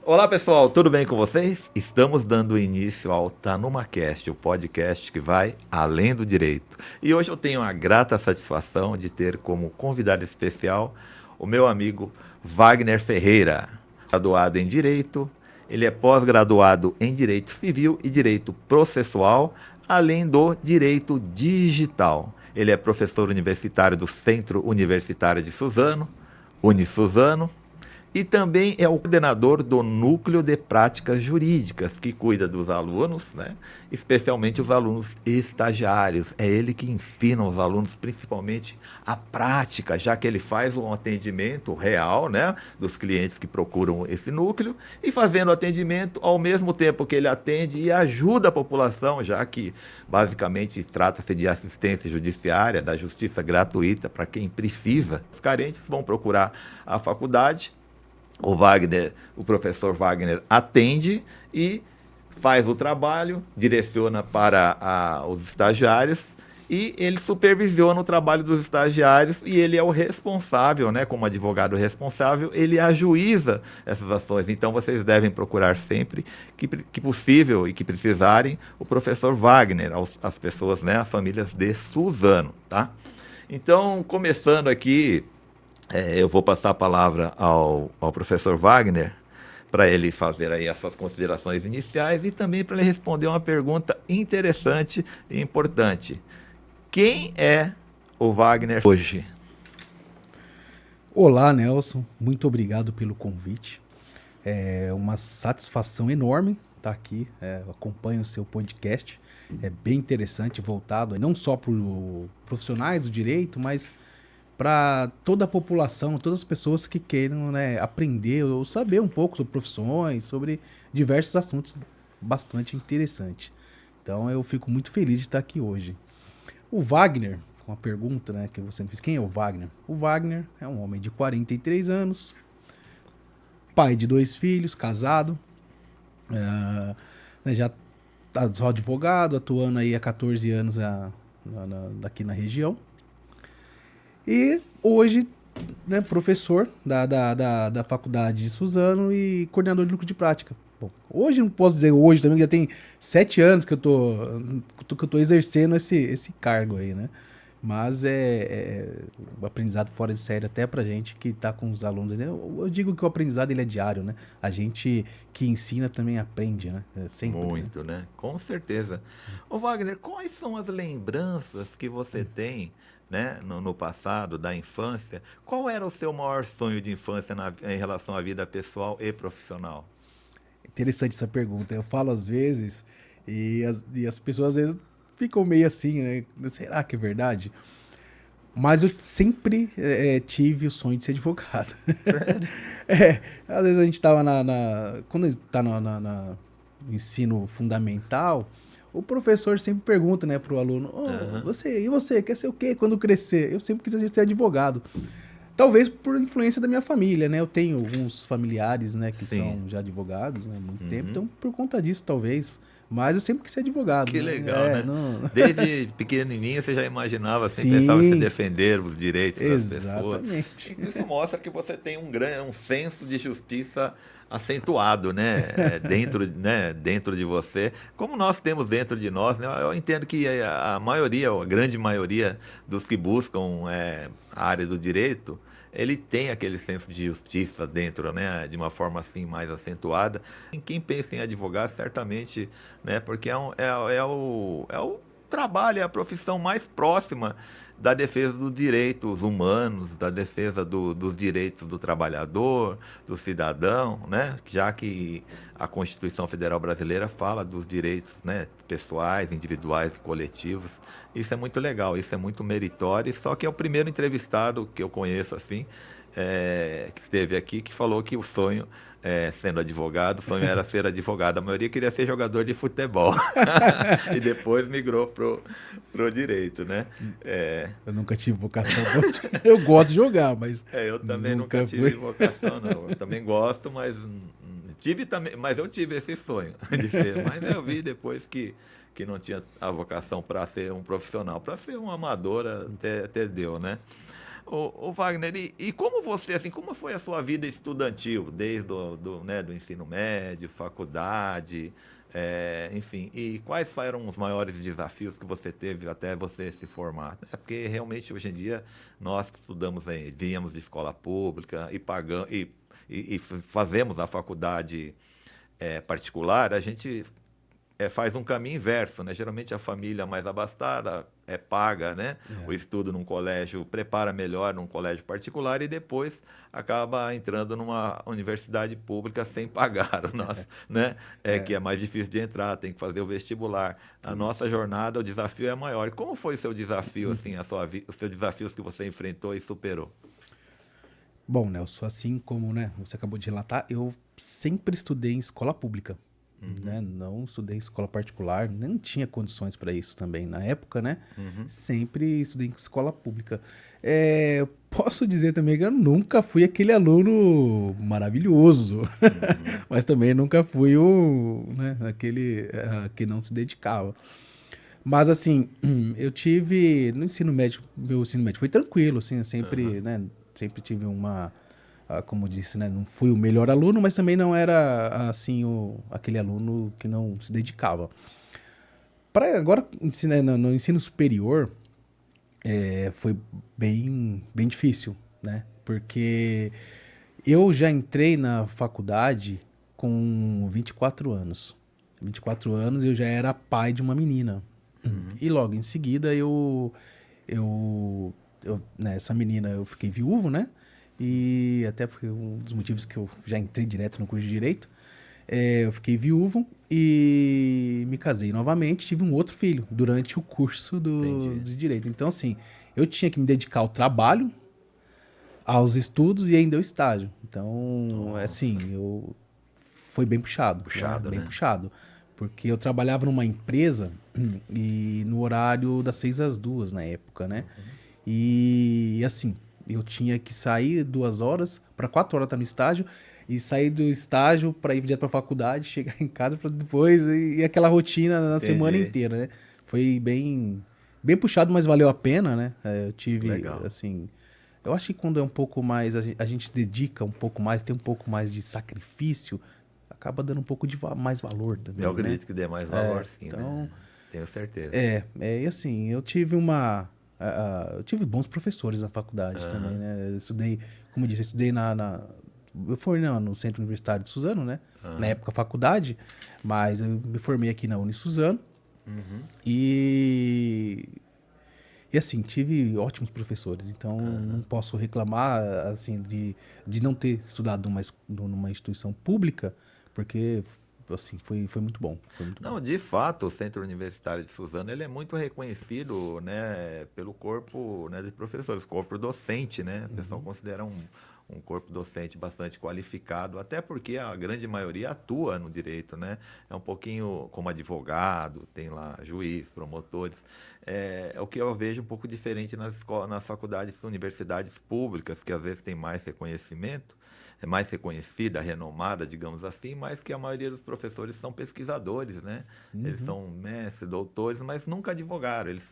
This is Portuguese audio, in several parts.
Olá pessoal, tudo bem com vocês? Estamos dando início ao Tá Numa Cast, o podcast que vai além do direito. E hoje eu tenho a grata satisfação de ter como convidado especial o meu amigo Wagner Ferreira, graduado em Direito. Ele é pós-graduado em Direito Civil e Direito Processual, além do Direito Digital. Ele é professor universitário do Centro Universitário de Suzano, Unisuzano, e também é o coordenador do Núcleo de Práticas Jurídicas, que cuida dos alunos, né? Especialmente os alunos estagiários. É ele que ensina os alunos, principalmente, a prática, já que ele faz um atendimento real, né? Dos clientes que procuram esse núcleo, e fazendo atendimento ao mesmo tempo que ele atende e ajuda a população, já que basicamente trata-se de assistência judiciária, da justiça gratuita para quem precisa. Os carentes vão procurar a faculdade. O professor Wagner atende e faz o trabalho, direciona para os estagiários e ele supervisiona o trabalho dos estagiários e ele é o responsável, né, como advogado responsável, ele ajuiza essas ações. Então vocês devem procurar sempre que possível e que precisarem o professor Wagner, as pessoas, né, as famílias de Suzano, tá? Então, começando aqui, eu vou passar a palavra ao professor Wagner para ele fazer aí as suas considerações iniciais e também para ele responder uma pergunta interessante e importante. Quem é o Wagner hoje? Olá, Nelson. Muito obrigado pelo convite. É uma satisfação enorme estar aqui. Eu acompanho o seu podcast. É bem interessante, voltado não só para os profissionais do direito, mas para toda a população, todas as pessoas que queiram, né, aprender ou saber um pouco sobre profissões, sobre diversos assuntos bastante interessantes. Então eu fico muito feliz de estar aqui hoje. O Wagner, com a pergunta, né, que você me fez, quem é o Wagner? O Wagner é um homem de 43 anos, pai de 2 filhos, casado, né, já sou advogado, atuando aí há 14 anos aqui na região. E hoje, né, professor da faculdade de Suzano e coordenador de núcleo de prática. Bom, hoje, não posso dizer hoje também, já tem 7 anos que eu tô exercendo esse cargo aí, né? Mas o aprendizado fora de série até pra gente que tá com os alunos, né? Eu digo que o aprendizado ele é diário, né? A gente que ensina também aprende, né? Sempre, Muito, né? Com certeza. Ô Wagner, quais são as lembranças que você tem, né, no passado, da infância? Qual era o seu maior sonho de infância em relação à vida pessoal e profissional? Interessante essa pergunta. Eu falo às vezes e as pessoas às vezes ficam meio assim, né? Será que é verdade? Mas eu sempre tive o sonho de ser advogado. Às vezes a gente tava quando tá no ensino fundamental, o professor sempre pergunta, né, pro aluno, Aham. e você, quer ser o quê quando crescer? Eu sempre quis ser advogado. Talvez por influência da minha família, né? Eu tenho alguns familiares, né, que Sim. são já advogados, né, há muito tempo. Uhum. Então, por conta disso, talvez. Mas eu sempre quis ser advogado, Que legal, né? né? Não... Desde pequenininho você já imaginava, assim, pensava em se Sim, defender os direitos das pessoas. exatamente. Então isso mostra que você tem um senso de justiça acentuado, dentro de você, como nós temos dentro de nós, né? Eu entendo que a maioria, ou a grande maioria dos que buscam a área do direito, ele tem aquele senso de justiça dentro, né, de uma forma assim mais acentuada. Quem pensa em advogar, certamente, né, porque é o trabalho, é a profissão mais próxima da defesa dos direitos humanos, da defesa dos direitos do trabalhador, do cidadão, né, já que a Constituição Federal Brasileira fala dos direitos, né, pessoais, individuais e coletivos. Isso é muito legal, isso é muito meritório, só que é o primeiro entrevistado que eu conheço assim, que esteve aqui, que falou que o sonho, sendo advogado, o sonho era ser advogado. A maioria queria ser jogador de futebol e depois migrou pro direito, né? É, Eu nunca tive vocação. Eu gosto de jogar, mas eu também nunca nunca tive fui. vocação, não. Eu também gosto, mas tive também, mas eu tive esse sonho de ser. Mas eu vi depois que não tinha a vocação para ser um profissional, para ser um amador até deu, né? Ô Wagner, e como você, assim, como foi a sua vida estudantil, desde né, do ensino médio, faculdade, enfim, e quais foram os maiores desafios que você teve até você se formar? É porque realmente hoje em dia nós que estudamos, viemos de escola pública e pagamos e fazemos a faculdade particular, a gente faz um caminho inverso, né? Geralmente a família mais abastada paga, né? O estudo num colégio, prepara melhor num colégio particular e depois acaba entrando numa universidade pública sem pagar, o nosso, né? Que é mais difícil de entrar, tem que fazer o vestibular. A nossa jornada, o desafio é maior. E como foi o seu desafio, assim, os seus desafios que você enfrentou e superou? Bom, Nelson, assim como, né, você acabou de relatar, eu sempre estudei em escola pública, né? Não estudei em escola particular, nem tinha condições para isso também na época, né? Sempre estudei em escola pública. Posso dizer também que eu nunca fui aquele aluno maravilhoso, mas também nunca fui aquele que não se dedicava. Mas assim, eu tive no ensino médio, meu ensino médio foi tranquilo, assim, eu sempre, né, sempre tive como eu disse, né, não fui o melhor aluno, mas também não era assim aquele aluno que não se dedicava. Para agora no ensino superior foi bem difícil, né? Porque eu já entrei na faculdade com 24 anos. 24 anos eu já era pai de uma menina. E logo em seguida né, essa menina eu fiquei viúvo, né? E até porque um dos motivos que eu já entrei direto no curso de Direito, eu fiquei viúvo e me casei novamente, tive um outro filho durante o curso de Direito. Então, assim, eu tinha que me dedicar ao trabalho, aos estudos e ainda ao estágio. Então, assim, foi bem puxado. Puxado, né? Bem né? puxado. Porque eu trabalhava numa empresa e no horário das 6 às 2 na época, né? E assim, eu tinha que sair 2 horas para 4 horas estar no estágio e sair do estágio para ir direto para a faculdade, chegar em casa para depois e aquela rotina na semana inteira, né? Foi bem puxado, mas valeu a pena, né? Eu tive, Legal. assim, eu acho que quando é um pouco mais, a gente se dedica um pouco mais, tem um pouco mais de sacrifício, acaba dando um pouco de mais valor também, Eu acredito né? que dê mais valor, sim, Então, né? Tenho certeza. e assim, eu tive eu tive bons professores na faculdade também, né? Eu estudei, como eu disse, eu estudei eu formei no Centro Universitário de Suzano, né? Na época faculdade, mas eu me formei aqui na Unisuzano. E assim, tive ótimos professores, então não posso reclamar assim de não ter estudado numa instituição pública, porque assim, foi muito bom. Foi muito bom. Não, de fato, o Centro Universitário de Suzano ele é muito reconhecido, né, pelo corpo, né, de professores, corpo docente, né? O pessoal considera um corpo docente bastante qualificado, até porque a grande maioria atua no direito, né? É um pouquinho como advogado, tem lá juiz, promotores. É o que eu vejo um pouco diferente nas faculdades, universidades públicas, que às vezes tem mais reconhecimento, é mais reconhecida, renomada, digamos assim, mas que a maioria dos professores são pesquisadores, né? Eles são mestres, doutores, mas nunca advogaram. Eles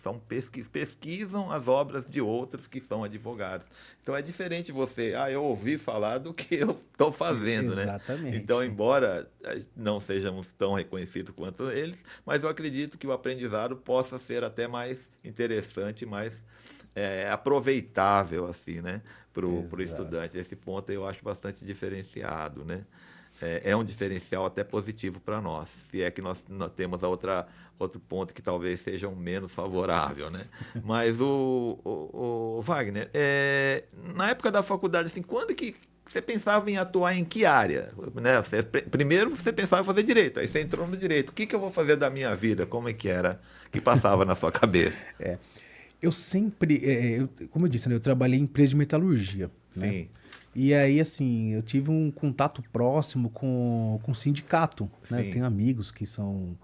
pesquisam as obras de outros que são advogados. Então é diferente você, eu ouvi falar do que eu estou fazendo, né? Exatamente. Então, embora não sejamos tão reconhecidos quanto eles, mas eu acredito que o aprendizado possa ser até mais interessante, mais aproveitável, assim, né? Para o estudante. Esse ponto eu acho bastante diferenciado, né? É um diferencial até positivo para nós, se é que nós temos outro ponto que talvez seja um menos favorável, né? Mas o Wagner, na época da faculdade, assim, quando que você pensava em atuar em que área? Né? Primeiro você pensava em fazer direito, aí você entrou no direito. O que eu vou fazer da minha vida? Como é que era que passava na sua cabeça? Eu sempre, como eu disse, né, eu trabalhei em empresa de metalurgia, né? Sim. E aí, assim, eu tive um contato próximo com o sindicato, né? Eu Sim. tenho amigos que são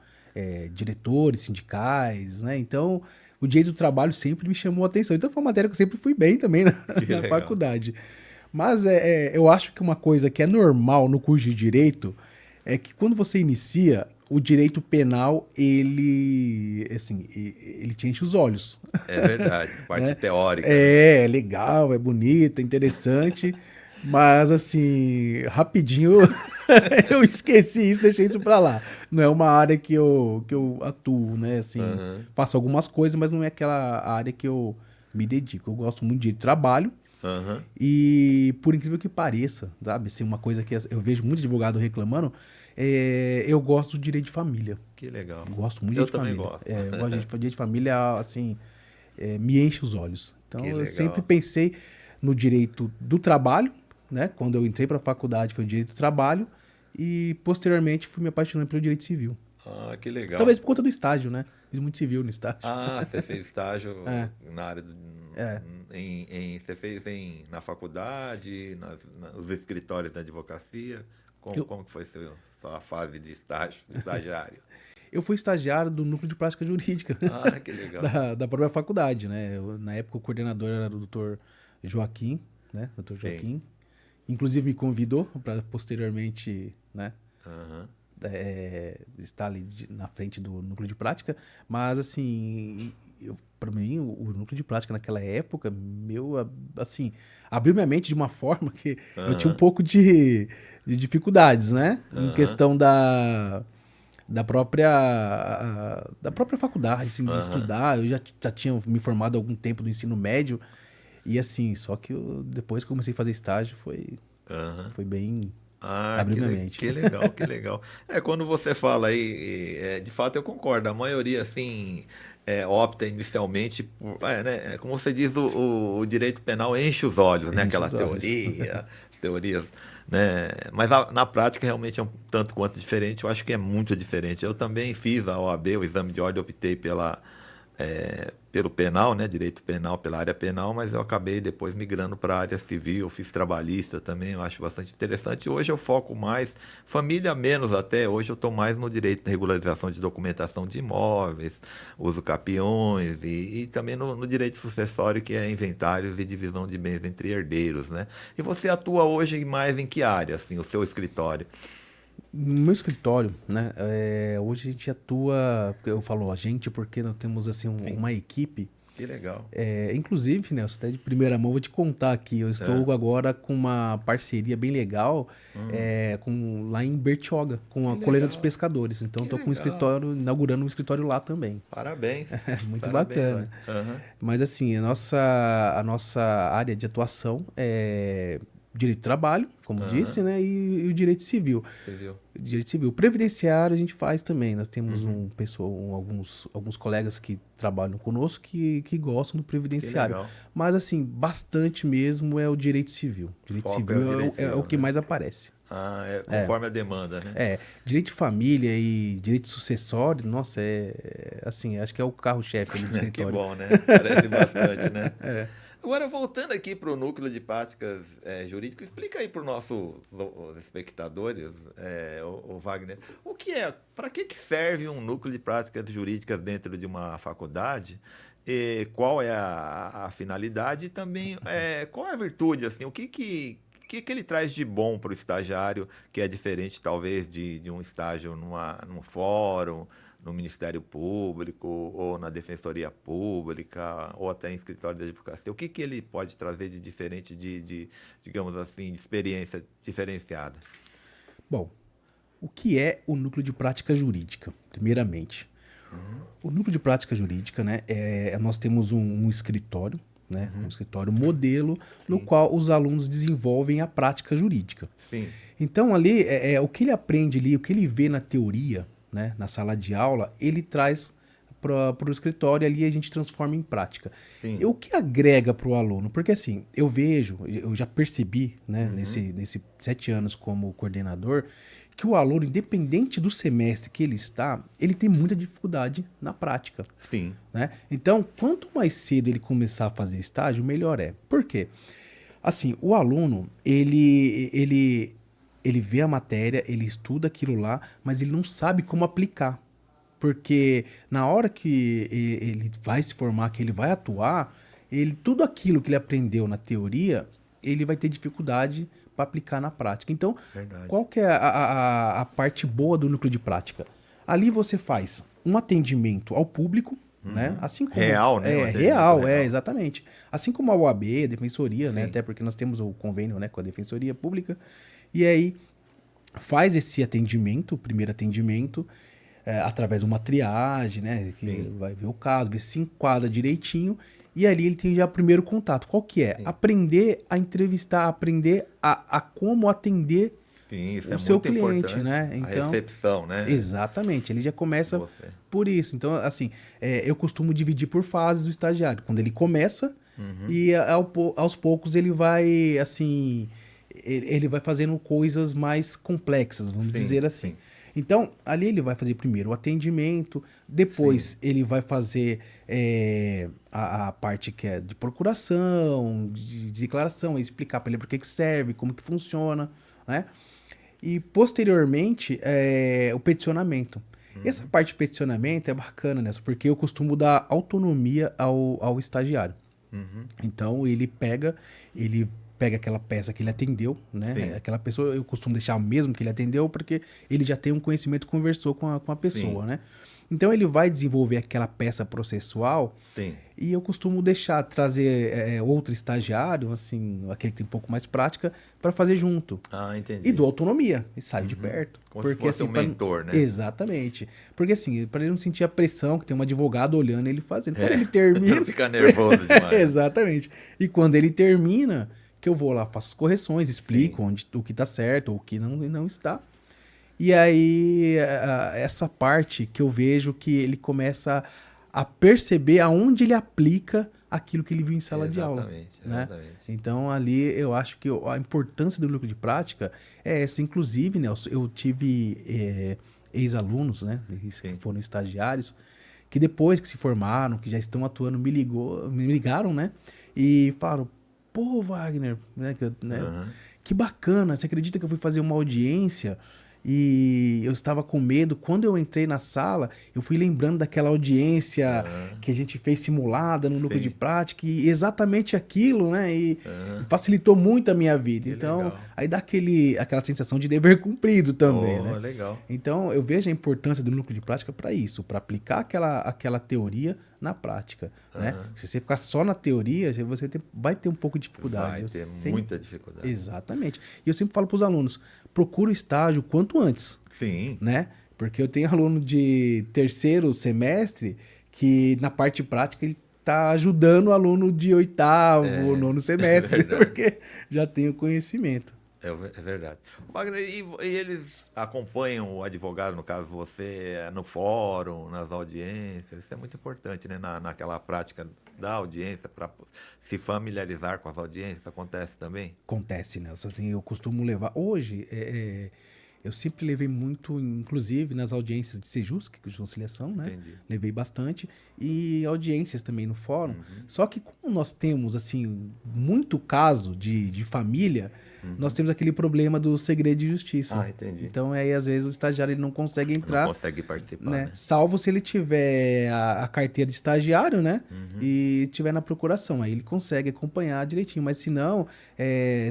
diretores sindicais, né? Então, o direito do trabalho sempre me chamou a atenção. Então, foi uma matéria que eu sempre fui bem também na legal. faculdade. Mas eu acho que uma coisa que é normal no curso de Direito é que quando você inicia, o direito penal, assim, ele te enche os olhos. É verdade, parte teórica. É legal, é bonito, é interessante, mas assim, rapidinho eu esqueci isso, deixei isso pra lá. Não é uma área que eu atuo, né? Assim, faço algumas coisas, mas não é aquela área que eu me dedico. Eu gosto muito de trabalho. E por incrível que pareça, sabe? Assim, uma coisa que eu vejo muito advogado reclamando, eu gosto do direito de família. Que legal. Gosto muito Eu de família. também gosto. Eu gosto de direito de família, assim, me enche os olhos. Então Que eu legal. sempre pensei no direito do trabalho, né? Quando eu entrei para a faculdade foi o direito do trabalho e posteriormente fui me apaixonando pelo direito civil. Ah, que legal. Talvez por conta do estágio, né? Fiz muito civil no estágio. Ah, você fez estágio na área você fez na faculdade, nos escritórios da advocacia? Como que foi sua fase de estágio, de estagiário? Eu fui estagiário do Núcleo de Prática Jurídica. Ah, que legal. da própria faculdade, né? Na época o coordenador era o Dr. Joaquim, né? Dr. Joaquim. Inclusive me convidou para posteriormente, né? Estar ali na frente do Núcleo de Prática. Mas, assim, para mim, o Núcleo de Prática naquela época, assim, abriu minha mente de uma forma que eu tinha um pouco de dificuldades, né? Em questão da própria faculdade, assim, de estudar. Eu já tinha me formado há algum tempo no ensino médio. E assim, só que depois que eu comecei a fazer estágio, foi bem... abriu minha mente. Que legal, que legal. Quando você fala aí, de fato eu concordo. A maioria, assim, opta inicialmente por... né, como você diz, o direito penal enche os olhos, né? Aquela teorias... Né? Mas na prática realmente é um tanto quanto diferente. Eu acho que é muito diferente. Eu também fiz a OAB, o exame de ordem, optei pelo penal, né? Direito penal, pela área penal, mas eu acabei depois migrando para a área civil. Fiz trabalhista também, eu acho bastante interessante. Hoje eu foco mais, família menos até, hoje eu estou mais no direito de regularização de documentação de imóveis, uso capiões e também no direito sucessório, que é inventários e divisão de bens entre herdeiros, né? E você atua hoje mais em que área, assim, o seu escritório? No meu escritório, né? Hoje a gente atua, eu falo a gente porque nós temos assim uma equipe. Que legal. Inclusive, Nelson, até de primeira mão vou te contar aqui. Eu estou agora com uma parceria bem legal lá em Bertioga, com a Colina dos Pescadores. Então estou com inaugurando um escritório lá também. Parabéns. Muito bacana. Mas assim, a nossa área de atuação é direito do trabalho, como disse, né? E o direito civil. Direito civil. Previdenciário a gente faz também. Nós temos alguns colegas que trabalham conosco que gostam do previdenciário. Mas, assim, bastante mesmo é o direito civil. Direito civil é o que mais aparece. Conforme a demanda, né? Direito de família e direito sucessório, nossa, assim, acho que é o carro-chefe do escritório. Que bom, né? Parece bastante, né? Agora, voltando aqui para o núcleo de práticas jurídicas, explica aí para os nossos espectadores, o Wagner, para que serve um núcleo de práticas jurídicas dentro de uma faculdade? E qual é a finalidade e também qual é a virtude, assim, o que ele traz de bom para o estagiário, que é diferente talvez de um estágio num fórum, no Ministério Público, ou na Defensoria Pública, ou até em escritório de advocacia? O que ele pode trazer de diferente, digamos assim, de experiência diferenciada? Bom, o que é o núcleo de prática jurídica, primeiramente? O núcleo de prática jurídica, né, nós temos um escritório, né, um escritório modelo, no qual os alunos desenvolvem a prática jurídica. Sim. Então, ali, o que ele aprende ali, o que ele vê na teoria, né, na sala de aula, ele traz para o escritório e ali a gente transforma em prática. Sim. E o que agrega para o aluno? Porque assim, eu já percebi, né, nesses 7 anos como coordenador, que o aluno, independente do semestre que ele está, ele tem muita dificuldade na prática. Sim. Né? Então, quanto mais cedo ele começar a fazer estágio, melhor é. Por quê? Assim, o aluno, ele vê a matéria, ele estuda aquilo lá, mas ele não sabe como aplicar. Porque na hora que ele vai se formar, que ele vai atuar, tudo aquilo que ele aprendeu na teoria, ele vai ter dificuldade para aplicar na prática. Então, qual que é a parte boa do núcleo de prática? Ali você faz um atendimento ao público, né? Assim como Real, né? Um é atendimento real, real. exatamente. Assim como a OAB, a Defensoria, né? Sim. Até porque nós temos o convênio, né, com a Defensoria Pública. E aí faz esse atendimento, o primeiro atendimento, através de uma triagem, né? Que Sim. vai ver o caso, ver se se enquadra direitinho. E ali ele tem já o primeiro contato. Qual que é? Sim. Aprender a entrevistar, aprender a como atender Sim, isso o é seu muito cliente, importante. né? A Então, recepção, né? exatamente. Ele já começa Você. por isso. Então, assim, eu costumo dividir por fases o estagiário. Quando ele começa e aos poucos ele vai, assim, ele vai fazendo coisas mais complexas, vamos Sim, dizer assim. sim. Então, ali ele vai fazer primeiro o atendimento, depois ele vai fazer a parte que é de procuração, de declaração, explicar para ele para que serve, como que funciona, né? E posteriormente o peticionamento. Essa parte de peticionamento é bacana, né? Porque eu costumo dar autonomia ao estagiário. Então ele pega aquela peça que ele atendeu, né? Sim. Aquela pessoa eu costumo deixar mesmo que ele atendeu, porque ele já tem um conhecimento, conversou com a pessoa, Sim. né? Então ele vai desenvolver aquela peça processual Sim. e eu costumo trazer outro estagiário, assim, aquele que tem um pouco mais prática, para fazer junto. Ah, entendi. E dou autonomia, e saio de perto. Como se fosse um mentor, né? Exatamente. Porque assim, para ele não sentir a pressão que tem um advogado olhando ele fazendo. Quando ele termina... Não ficar nervoso demais. Exatamente. E quando ele termina, que eu vou lá, faço as correções, explico o que tá certo, ou o que não está. E aí, essa parte que eu vejo que ele começa a perceber aonde ele aplica aquilo que ele viu em sala de aula. Né? Exatamente. Então, ali, eu acho que a importância do núcleo de prática é essa. Inclusive, né, eu tive ex-alunos, né, que foram estagiários, que depois que se formaram, que já estão atuando, me ligaram, né, e falaram, pô, Wagner, né, que bacana, você acredita que eu fui fazer uma audiência e eu estava com medo? Quando eu entrei na sala, eu fui lembrando daquela audiência que a gente fez simulada no núcleo de prática e exatamente aquilo, né? E facilitou muito a minha vida. Que então, legal. aí dá aquela sensação de dever cumprido também, né? Legal. Então, eu vejo a importância do núcleo de prática para isso, para aplicar aquela teoria na prática, né? Se você ficar só na teoria, você vai ter um pouco de dificuldade. Vai ter muita dificuldade. Exatamente. E eu sempre falo para os alunos, procura o estágio quanto antes. Sim. Né? Porque eu tenho aluno de terceiro semestre que na parte prática ele está ajudando o aluno de oitavo, nono semestre, porque já tem o conhecimento. É verdade. Wagner, e eles acompanham o advogado, no caso você, no fórum, nas audiências? Isso é muito importante, né? Naquela prática da audiência, para se familiarizar com as audiências, acontece também? Acontece, Nelson. Assim, eu costumo levar... Hoje, eu sempre levei muito, inclusive nas audiências de Sejusc, que é de conciliação, né? Entendi. Levei bastante. E audiências também no fórum. Só que como nós temos, assim, muito caso de família, nós temos aquele problema do segredo de justiça. Ah, entendi. Então, aí, às vezes, o estagiário ele não consegue entrar. Não consegue participar, Né? né? Salvo se ele tiver a carteira de estagiário, né? E tiver na procuração. Aí ele consegue acompanhar direitinho. Mas se não,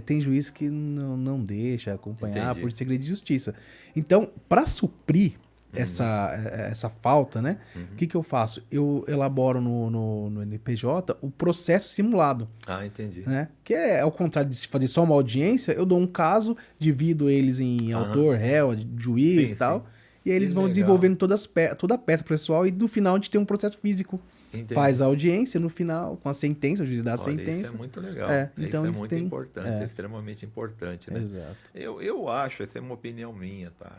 tem juiz que não deixa acompanhar. Entendi. Por segredo de justiça. Então, para suprir essa falta, né? O que eu faço? Eu elaboro no NPJ o processo simulado. Ah, entendi. Né? Que ao contrário de se fazer só uma audiência, eu dou um caso, divido eles em autor, réu, juiz e tal. E aí eles vão desenvolvendo toda a peça processual e no final a gente tem um processo físico. Entendi. Faz a audiência no final, com a sentença, o juiz dá a sentença. Isso é muito legal. Então isso é muito importante, extremamente importante, né? Exato. Eu acho, essa é uma opinião minha, tá?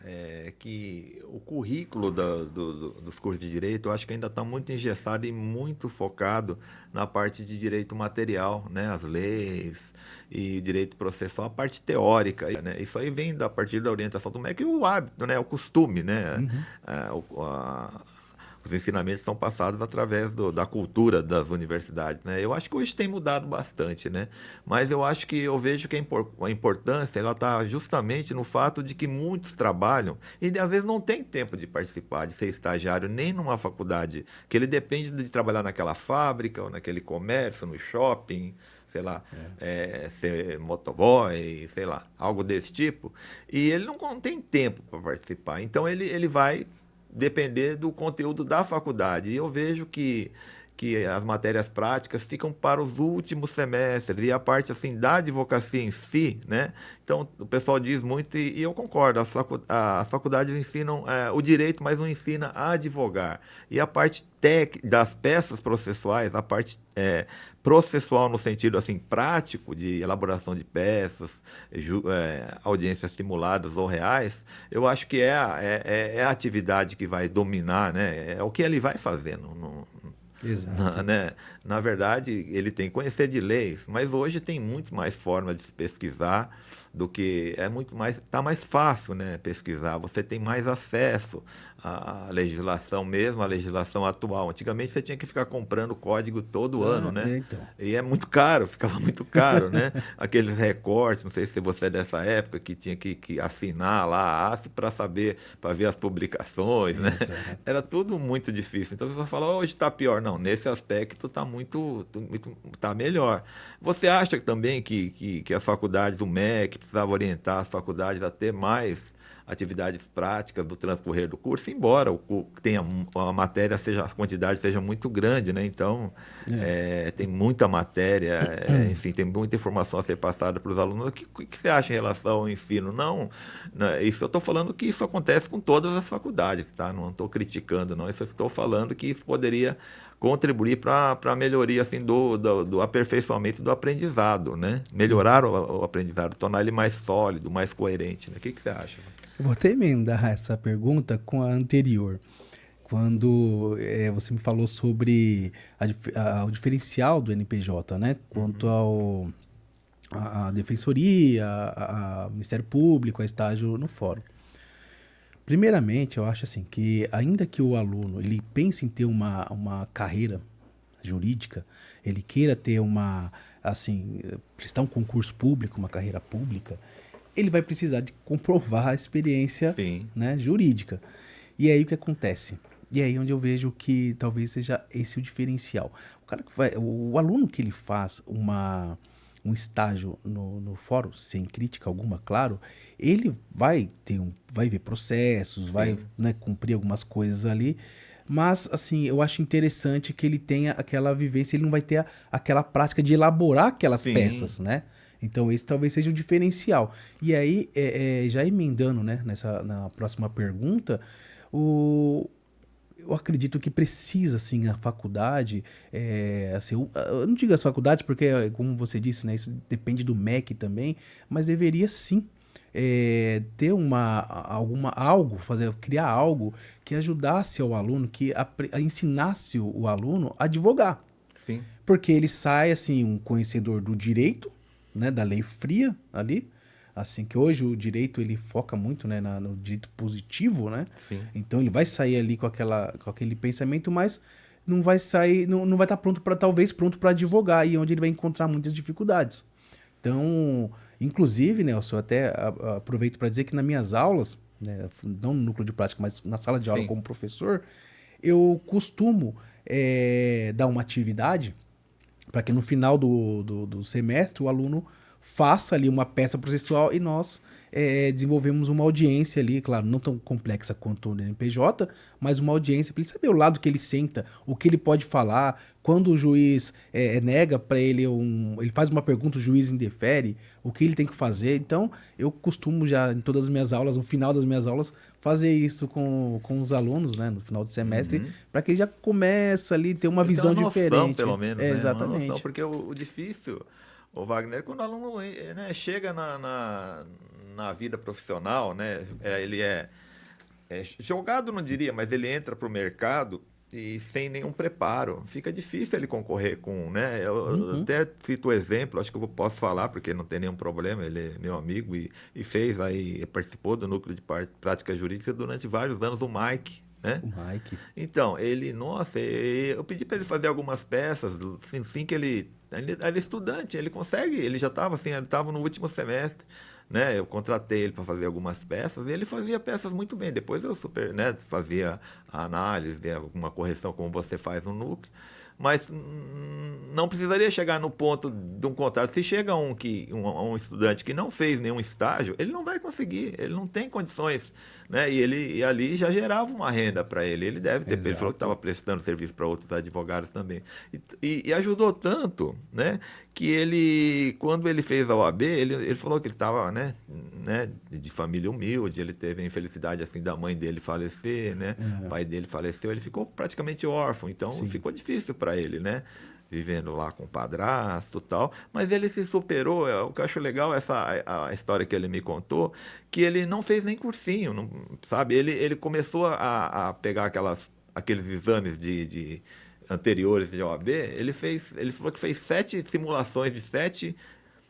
Que o currículo dos cursos de direito, eu acho que ainda está muito engessado e muito focado na parte de direito material, né? As leis e direito processual, a parte teórica, né? Isso aí vem a partir da orientação do MEC e o hábito, né? O costume, né? Os ensinamentos são passados através da cultura das universidades, né? Eu acho que hoje tem mudado bastante, né? Mas eu vejo que a importância ela está justamente no fato de que muitos trabalham e às vezes não tem tempo de participar, de ser estagiário nem numa faculdade, que ele depende de trabalhar naquela fábrica ou naquele comércio, no shopping, sei lá, ser motoboy, sei lá, algo desse tipo. E ele não tem tempo para participar. Então ele vai depender do conteúdo da faculdade. E eu vejo que as matérias práticas ficam para os últimos semestres, e a parte assim da advocacia em si, né? Então o pessoal diz muito, e eu concordo, as faculdades ensinam o direito, mas não ensina a advogar. E a parte das peças processuais, a parte processual no sentido assim prático de elaboração de peças, audiências simuladas ou reais, eu acho que é a atividade que vai dominar, né? É o que ele vai fazer Exato. na verdade, ele tem que conhecer de leis, mas hoje tem muito mais forma de se pesquisar do que está mais fácil, né, pesquisar. Você tem mais acesso à legislação mesmo, à legislação atual. Antigamente você tinha que ficar comprando código todo ano, né? Então. E é muito caro, ficava muito caro, né? Aqueles recortes, não sei se você é dessa época, que tinha que assinar lá a ASP para saber, para ver as publicações, né? Exato. Era tudo muito difícil. Então você fala, hoje está pior. Não, nesse aspecto está tá melhor. Você acha também que as faculdades, o MEC, precisava orientar as faculdades a ter mais atividades práticas do transcorrer do curso, embora a matéria a quantidade seja muito grande, né? Então tem muita matéria, enfim, tem muita informação a ser passada para os alunos. O que você acha em relação ao ensino? Não, isso eu estou falando que isso acontece com todas as faculdades, tá? Não estou criticando, não. Isso eu estou falando que isso poderia contribuir para a melhoria assim, do aperfeiçoamento do aprendizado, né? Melhorar o aprendizado, tornar ele mais sólido, mais coerente, né? O que você acha? Eu vou até emendar essa pergunta com a anterior. Quando você me falou sobre o diferencial do NPJ, né? Quanto à defensoria, a Ministério Público, a estágio no fórum. Primeiramente, eu acho assim que ainda que o aluno ele pense em ter uma carreira jurídica, ele queira ter prestar um concurso público, uma carreira pública, ele vai precisar de comprovar a experiência, né, jurídica. E aí o que acontece? E aí onde eu vejo que talvez seja esse o diferencial. O aluno que ele faz um estágio no fórum, sem crítica alguma, claro, ele vai ver processos, vai, né, cumprir algumas coisas ali, mas assim, eu acho interessante que ele tenha aquela vivência, ele não vai ter aquela prática de elaborar aquelas peças, né? Então esse talvez seja o diferencial. E aí, já emendando, né, na próxima pergunta, eu acredito que precisa, assim, a faculdade, assim, eu não digo as faculdades porque, como você disse, né, isso depende do MEC também, mas deveria sim ter criar algo que ajudasse ao aluno, ensinasse o aluno a advogar. Sim. Porque ele sai, assim, um conhecedor do direito, né, da lei fria ali, assim, que hoje o direito ele foca muito, né, no direito positivo, né? Sim. Então ele vai sair ali com aquele pensamento, mas não vai sair, não vai estar pronto para advogar, e onde ele vai encontrar muitas dificuldades. Então, inclusive, né, eu só até aproveito para dizer que nas minhas aulas, né, não no núcleo de prática, mas na sala de aula como professor, eu costumo dar uma atividade para que no final do semestre o aluno faça ali uma peça processual e nós desenvolvemos uma audiência ali, claro, não tão complexa quanto o NPJ, mas uma audiência para ele saber o lado que ele senta, o que ele pode falar, quando o juiz nega para ele, ele faz uma pergunta, o juiz indefere, o que ele tem que fazer. Então, eu costumo já, em todas as minhas aulas, no final das minhas aulas, fazer isso com os alunos, né, no final do semestre, para que ele já comece ali a ter uma visão uma noção, diferente. Pelo menos, né? Exatamente. Uma noção, porque o difícil, o Wagner, quando o aluno chega na vida profissional, né, ele é jogado, não diria, mas ele entra para o mercado e sem nenhum preparo. Fica difícil ele concorrer com, né? Eu até cito o exemplo, acho que eu posso falar, porque não tem nenhum problema, ele é meu amigo e fez aí, participou do núcleo de prática jurídica durante vários anos, o Mike. Né? O Mike. Então, eu pedi para ele fazer algumas peças, assim que ele era estudante, ele consegue, ele já estava assim, ele estava no último semestre, né? Eu contratei ele para fazer algumas peças e ele fazia peças muito bem. Depois eu fazia a análise, alguma correção como você faz no núcleo. mas não precisaria chegar no ponto de um contrato. Se chega um estudante que não fez nenhum estágio, ele não vai conseguir, ele não tem condições, né? E ali já gerava uma renda para ele. Ele deve ter, ele falou que estava prestando serviço para outros advogados também. E ajudou tanto, né? Que ele, quando ele fez a OAB, ele falou que ele estava, né, de família humilde, ele teve a infelicidade assim da mãe dele falecer, né? O pai dele faleceu, ele ficou praticamente órfão, então ficou difícil para ele, né? Vivendo lá com o padrasto e tal, mas ele se superou. O que eu acho legal é a história que ele me contou, que ele não fez nem cursinho, não, sabe? Ele começou a pegar aqueles exames de anteriores de OAB, ele falou que fez 7 simulações de 7,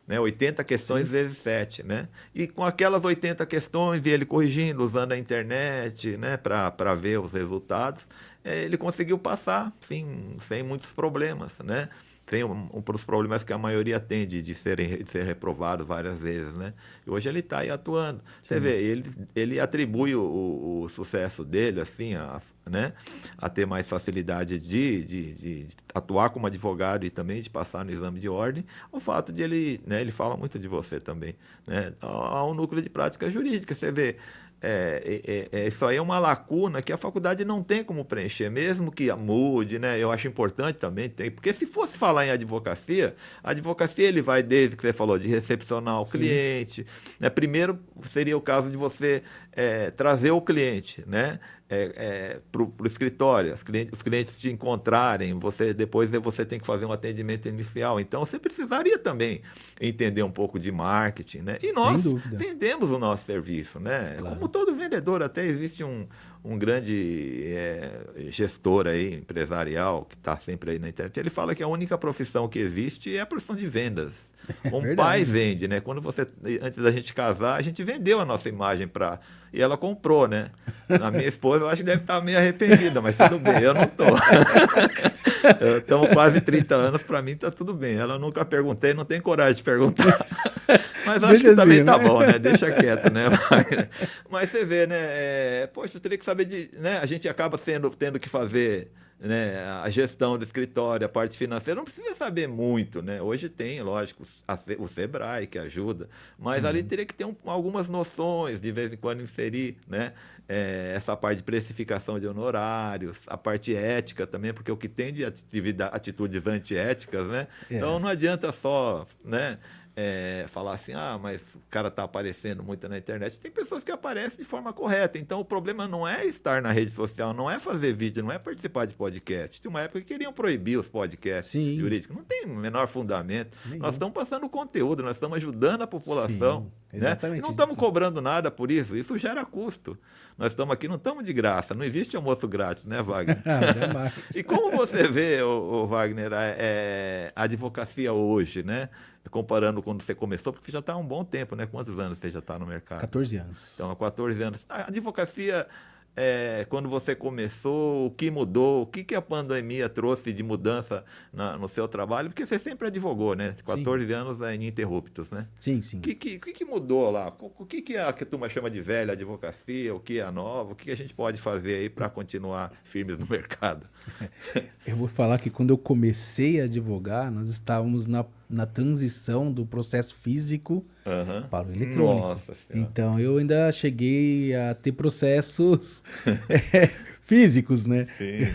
né, 80 questões vezes 7, né? E com aquelas 80 questões, e ele corrigindo, usando a internet, né, para ver os resultados, ele conseguiu passar, sim, sem muitos problemas, né? Tem os problemas que a maioria tem de ser reprovado várias vezes, né? E hoje ele está aí atuando. Você vê, ele atribui o sucesso dele, assim, né? A ter mais facilidade de atuar como advogado e também de passar no exame de ordem, o fato de ele, né? Ele fala muito de você também, né? Há um núcleo de prática jurídica, você vê. Isso aí é uma lacuna que a faculdade não tem como preencher, mesmo que mude, né? Eu acho importante também, porque se fosse falar em advocacia, a advocacia ele vai desde que você falou de recepcionar o cliente, né? Primeiro seria o caso de você trazer o cliente, né? Para o escritório, os clientes te encontrarem, depois você tem que fazer um atendimento inicial. Então, você precisaria também entender um pouco de marketing, né? E nós vendemos o nosso serviço, né? Claro. Como todo vendedor, até existe um grande gestor aí, empresarial, que está sempre aí na internet, ele fala que a única profissão que existe é a profissão de vendas. Um pai vende, né? Antes da gente casar, a gente vendeu a nossa imagem e ela comprou, né? A minha esposa, eu acho que deve estar meio arrependida, mas tudo bem, eu não estou. Estamos quase 30 anos, para mim está tudo bem. Ela nunca perguntei, não tem coragem de perguntar. Mas acho que também tá bom, né? Deixa quieto, né? Mas você vê, né? Poxa, eu teria que saber né? A gente acaba tendo que fazer, né, a gestão do escritório, a parte financeira, não precisa saber muito, né? Hoje tem, lógico, o Sebrae que ajuda, mas ali teria que ter algumas noções, de vez em quando inserir, né? Essa parte de precificação de honorários, a parte ética também, porque o que tem de atitudes antiéticas, né? Então não adianta só, né? Falar assim, mas o cara está aparecendo muito na internet. Tem pessoas que aparecem de forma correta. Então, o problema não é estar na rede social, não é fazer vídeo, não é participar de podcast. Tinha uma época que queriam proibir os podcasts jurídicos. Não tem o menor fundamento. Nós estamos passando conteúdo, nós estamos ajudando a população. Né? E não estamos cobrando nada por isso. Isso gera custo. Nós estamos aqui, não estamos de graça. Não existe almoço grátis, né, Wagner? E como você vê, o Wagner, a advocacia hoje, né? Comparando quando você começou, porque você já está há um bom tempo, né? Quantos anos você já está no mercado? 14 anos. Então, há 14 anos. A advocacia, quando você começou, o que mudou? O que a pandemia trouxe de mudança no seu trabalho? Porque você sempre advogou, né? 14 anos ininterruptos, né? Sim, sim. O que mudou lá? O que a turma chama de velha advocacia? O que é a nova? O que a gente pode fazer aí para continuar firmes no mercado? Eu vou falar que quando eu comecei a advogar, nós estávamos na transição do processo físico para o eletrônico. Nossa Senhora. Então, eu ainda cheguei a ter processos físicos, né? Sim.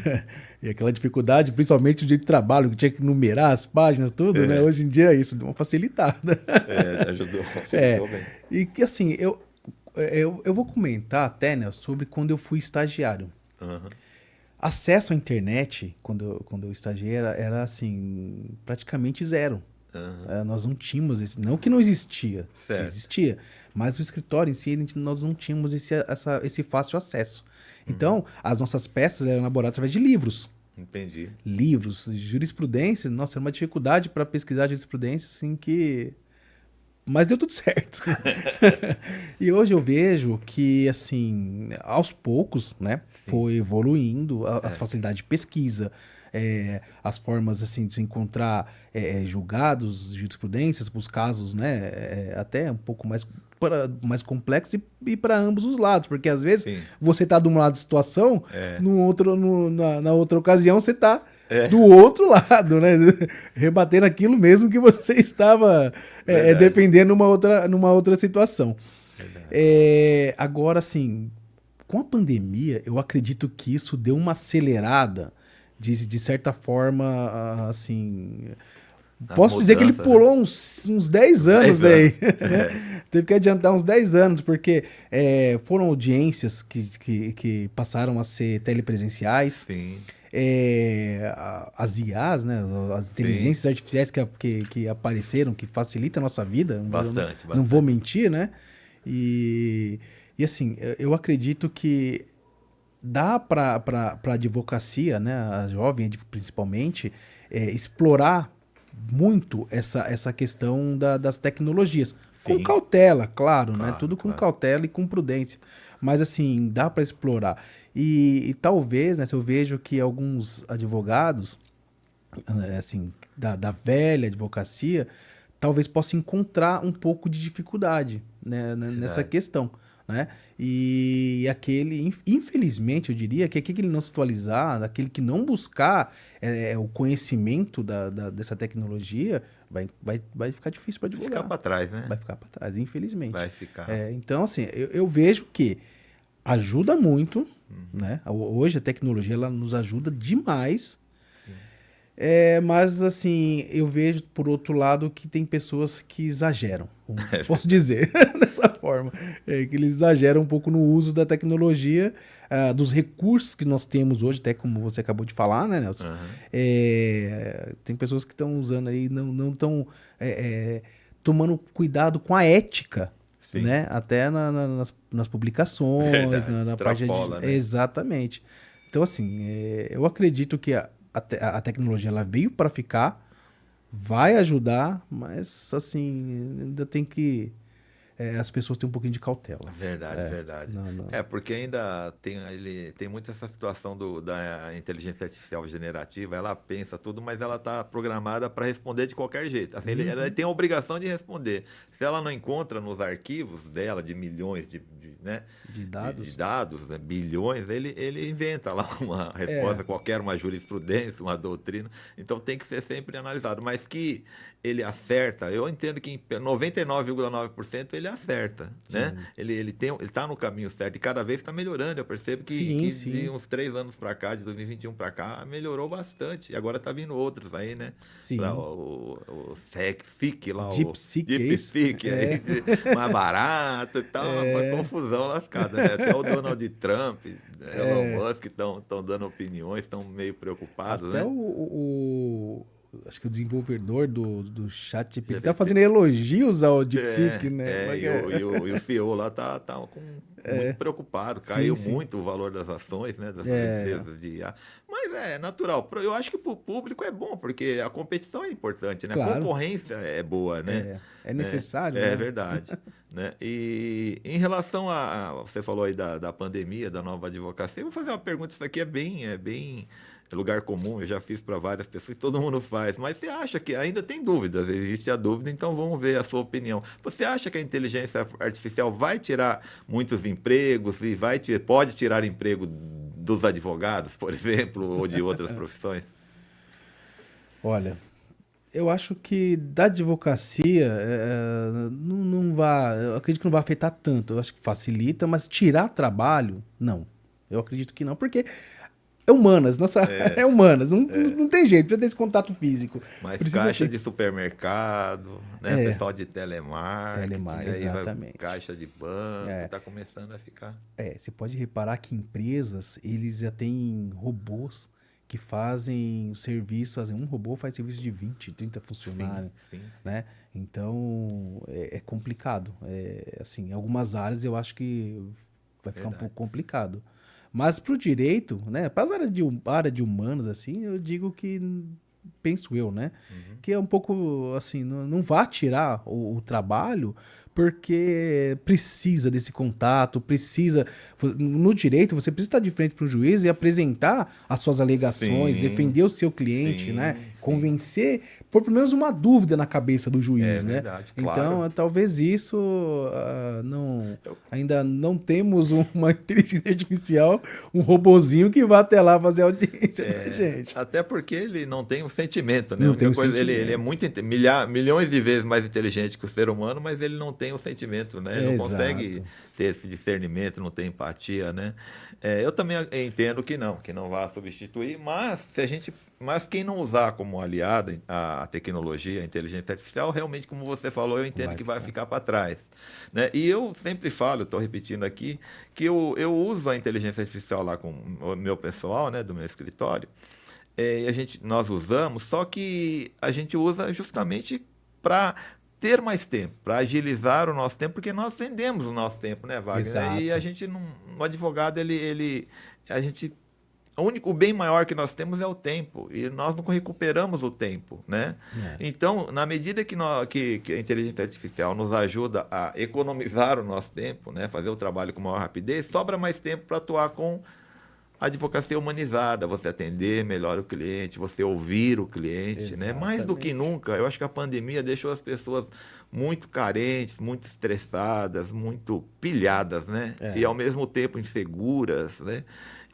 E aquela dificuldade, principalmente de trabalho, que tinha que numerar as páginas, tudo, né? Hoje em dia, isso deu uma facilitada. Ajudou bem. E que, assim, eu vou comentar até, né, sobre quando eu fui estagiário. Acesso à internet, quando eu estagiei, era assim, praticamente zero. Nós não tínhamos não que não existia, existia, mas o escritório em si, nós não tínhamos esse fácil acesso. Então, as nossas peças eram elaboradas através de livros. Entendi. Livros, jurisprudência, nossa, era uma dificuldade para pesquisar jurisprudência, assim, que... Mas deu tudo certo. E hoje eu vejo que, assim, aos poucos, né, foi evoluindo as facilidades de pesquisa, as formas, assim, de se encontrar julgados, jurisprudências para os casos, né, até um pouco mais mais complexo e para ambos os lados, porque às vezes Sim. você tá de um lado da situação, na outra ocasião você tá do outro lado, né? Rebatendo aquilo mesmo que você estava defendendo numa outra situação. Agora, assim, com a pandemia, eu acredito que isso deu uma acelerada de certa forma, assim... Posso dizer que ele pulou uns 10 anos aí. Teve que adiantar uns 10 anos, porque foram audiências que passaram a ser telepresenciais. Sim. As IAs, né, as inteligências artificiais que apareceram, que facilitam a nossa vida. Bastante. Não vou mentir, né? E assim, eu acredito que dá para a advocacia, né, a jovem principalmente, explorar muito essa questão das tecnologias. Sim. Com cautela, claro, né? Tudo com cautela e com prudência. Mas, assim, dá para explorar. E talvez, né, se eu vejo que alguns advogados, assim, da velha advocacia, talvez possa encontrar um pouco de dificuldade, né, nessa questão. Né? E aquele, infelizmente, eu diria que aquele que não se atualizar, aquele que não buscar o conhecimento dessa tecnologia, vai ficar difícil para advogar. Vai ficar para trás, né? Vai ficar para trás, infelizmente. Vai ficar. Então, assim, eu vejo que ajuda muito, né? Hoje a tecnologia ela nos ajuda demais. Mas, assim, eu vejo, por outro lado, que tem pessoas que exageram. Posso dizer dessa forma. Que eles exageram um pouco no uso da tecnologia, dos recursos que nós temos hoje, até como você acabou de falar, né, Nelson? Tem pessoas que estão usando aí, não estão tomando cuidado com a ética. Né? Até nas publicações, na parte de... né? Exatamente. Então, assim, eu acredito que a tecnologia ela veio para ficar, vai ajudar, mas assim, ainda tem que... as pessoas têm um pouquinho de cautela. Verdade. Não. Porque ainda tem muito essa situação da inteligência artificial generativa, ela pensa tudo, mas ela está programada para responder de qualquer jeito. Assim, ela tem a obrigação de responder. Se ela não encontra nos arquivos dela de milhões de dados, né, bilhões, ele inventa lá uma resposta qualquer, uma jurisprudência, uma doutrina. Então tem que ser sempre analisado. Mas que ele acerta, eu entendo que em 99,9% ele acerta, né? Ele está no caminho certo e cada vez está melhorando. Eu percebo que de uns 3 anos para cá, de 2021 para cá, melhorou bastante. E agora está vindo outros aí, né? O FIC lá, DeepSeek, mais barato e tal, uma confusão lascada, né? Até o Donald Trump, Elon Musk estão dando opiniões, estão meio preocupados, até né? Acho que o desenvolvedor do ChatGPT está fazendo elogios ao DeepSeek, né? E o CEO lá tá muito preocupado. Caiu muito o valor das ações, né, das empresas de IA. Mas é natural. Eu acho que para o público é bom, porque a competição é importante, né? Claro. A concorrência é boa, né? É necessário. É né? verdade. Né? E em relação você falou aí da pandemia, da nova advocacia, eu vou fazer uma pergunta, isso aqui é bem lugar comum, eu já fiz para várias pessoas, todo mundo faz, mas você acha que ainda tem dúvidas, existe a dúvida, então vamos ver a sua opinião. Você acha que a inteligência artificial vai tirar muitos empregos e pode tirar emprego dos advogados, por exemplo, ou de outras profissões? Olha, eu acho que da advocacia não vai, eu acredito que não vai afetar tanto, eu acho que facilita, mas tirar trabalho, não. Eu acredito que não, porque é humanas, é humanas, não tem jeito, precisa ter esse contato físico. Mas caixa de supermercado, né? Pessoal de telemarketing, exatamente. Caixa de banco, está começando a ficar... Você pode reparar que empresas, eles já têm robôs que fazem o serviço, um robô faz serviço de 20, 30 funcionários, sim. Né? Então, é complicado. Assim, em algumas áreas eu acho que vai ficar um pouco complicado. Mas para o direito, né, para a área de humanos, assim, eu digo que, penso eu, né, que é um pouco, assim, não vá tirar o trabalho, porque precisa desse contato, precisa... No direito, você precisa estar de frente para um juiz e apresentar as suas alegações, Sim, defender o seu cliente, sim, né? sim. Convencer, por pelo menos uma dúvida na cabeça do juiz, né? Verdade, Então, claro. talvez isso ainda não temos uma inteligência artificial, um robozinho que vá até lá fazer audiência pra gente. Até porque ele não tem um sentimento, né? A Não tem única o coisa, ele é sentimento. muito milhões de vezes mais inteligente que o ser humano, mas ele não tem o sentimento, né? Ele não consegue Exato. ter esse discernimento, não tem empatia, né? Eu também entendo que não vai substituir, mas quem não usar como aliado a tecnologia, a inteligência artificial, realmente, como você falou, eu entendo que vai ficar para trás, né? E eu sempre falo, estou repetindo aqui, que eu uso a inteligência artificial lá com o meu pessoal, né, do meu escritório. Nós usamos, só que a gente usa justamente para ter mais tempo, para agilizar o nosso tempo, porque nós vendemos o nosso tempo, né, Wagner? E a Exato. gente não, o advogado, a gente, o bem maior que nós temos é o tempo, e nós não recuperamos o tempo, né? É. Então, na medida que a inteligência artificial nos ajuda a economizar o nosso tempo, né, fazer o trabalho com maior rapidez, sobra mais tempo para atuar com a advocacia humanizada, você atender melhor o cliente, você ouvir o cliente, né? Mais do que Exatamente. nunca, eu acho que a pandemia deixou as pessoas muito carentes, muito estressadas, muito pilhadas, né? E É. ao mesmo tempo inseguras, né?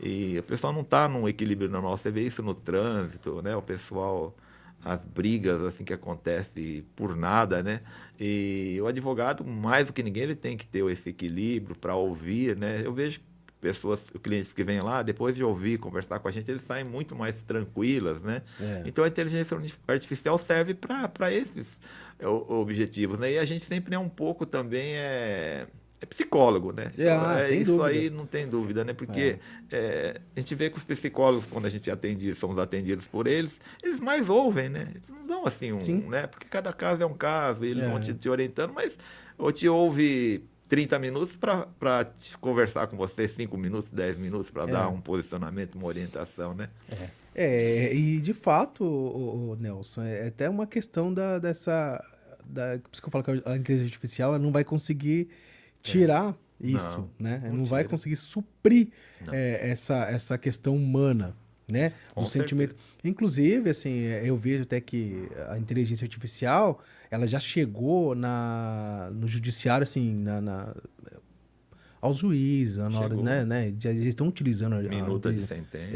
E o pessoal não está num equilíbrio normal. Você vê isso no trânsito, né? O pessoal, as brigas assim que acontecem por nada, né? E o advogado, mais do que ninguém, ele tem que ter esse equilíbrio para ouvir, né? Eu vejo pessoas, clientes que vêm lá, depois de ouvir, conversar com a gente, eles saem muito mais tranquilas, né? É. Então a inteligência artificial serve para esses objetivos, né? E a gente sempre é um pouco também é psicólogo, né? Sem Isso dúvidas. aí não tem dúvida, né? É. Porque a gente vê que os psicólogos, quando a gente atende, somos atendidos por eles mais ouvem, né? Eles não dão assim Sim. né? Porque cada caso é um caso, e eles vão É. te orientando, mas ou te ouve 30 minutos para conversar com você, 5 minutos, 10 minutos para dar É. um posicionamento, uma orientação, né? E de fato, o Nelson, é até uma questão por isso que eu falo que a inteligência artificial ela não vai conseguir tirar isso, Não, né? não Não vai tira. conseguir suprir Não, essa questão humana, né? Do com certeza. sentimento. Inclusive, assim, eu vejo até que a inteligência artificial, ela já chegou no judiciário, assim, aos juízes, na hora, Chegou. né? Eles estão utilizando Minuta de sentença.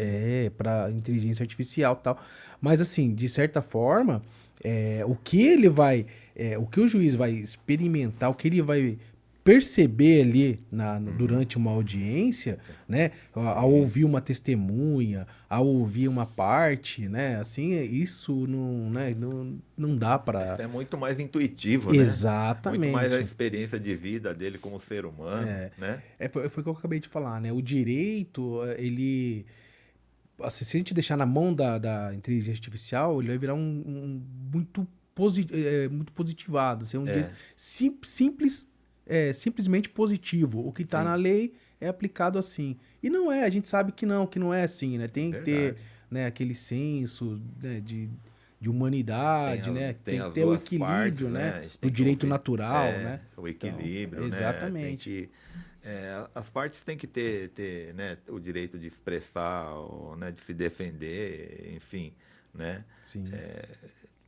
para inteligência artificial e tal. Mas, assim, de certa forma, o que ele vai. O que o juiz vai experimentar, o que ele vai perceber ali durante uma audiência, né? Ao Sim. ouvir uma testemunha, ao ouvir uma parte, né? Assim, isso não, né? Não dá Isso para. é muito mais intuitivo, né? Muito mais a Exatamente. experiência de vida dele como ser humano, né? Foi o que eu acabei de falar, né? O direito, ele. Assim, se a gente deixar na mão da inteligência artificial, ele vai virar muito positivado. Assim, um direito simples, simplesmente positivo. O que está na Sim, lei é aplicado assim. E não é, a gente sabe que não é assim, né? Tem que ter, verdade. né, aquele senso, né, de Tem humanidade, as, né? tem Tem que as ter o duas partes, equilíbrio, né? né? A gente Do tem que direito ouvir natural, né? o Então, equilíbrio, né? Tem exatamente. que. As partes têm que ter né, o direito de expressar, né, de se defender, enfim, né? Sim,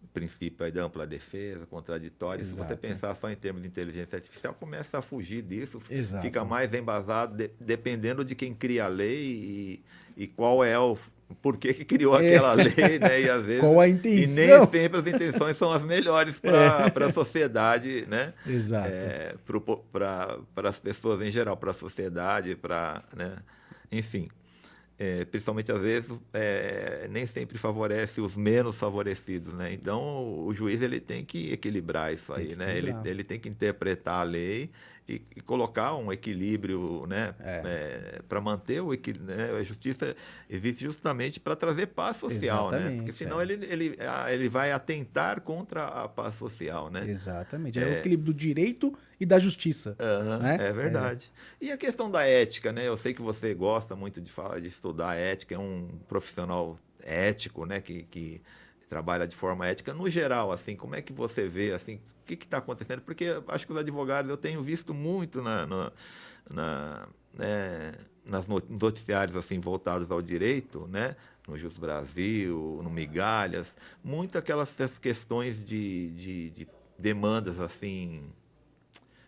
O princípio aí da ampla defesa, contraditório. Se você exato. pensar só em termos de inteligência artificial, começa a fugir disso, fica Exato. mais embasado dependendo de quem cria a lei e qual é o por que criou aquela lei, né? E às Qual vezes a e nem intenção? sempre as intenções são as melhores para a sociedade, né? Exato. Para as pessoas em geral, para a sociedade, né? Enfim. Principalmente às vezes nem sempre favorece os menos favorecidos, né? Então o juiz ele tem que equilibrar isso Tem aí, que né? Ele, equilibrar. ele tem que interpretar a lei e colocar um equilíbrio, né? Para manter né? A justiça existe justamente para trazer paz social, né? Porque Exatamente. senão ele vai atentar contra a paz social, né? Exatamente. É o equilíbrio do direito e da justiça, Aham, né? é verdade. E a questão da ética, né? Eu sei que você gosta muito de falar, de estudar ética, é um profissional ético, né? Que trabalha de forma ética. No geral, assim, como é que você vê, assim, que está acontecendo? Porque eu acho que os advogados, eu tenho visto muito nas noticiários assim, voltados ao direito, né? No Jus Brasil, no Migalhas, muito aquelas questões de demandas assim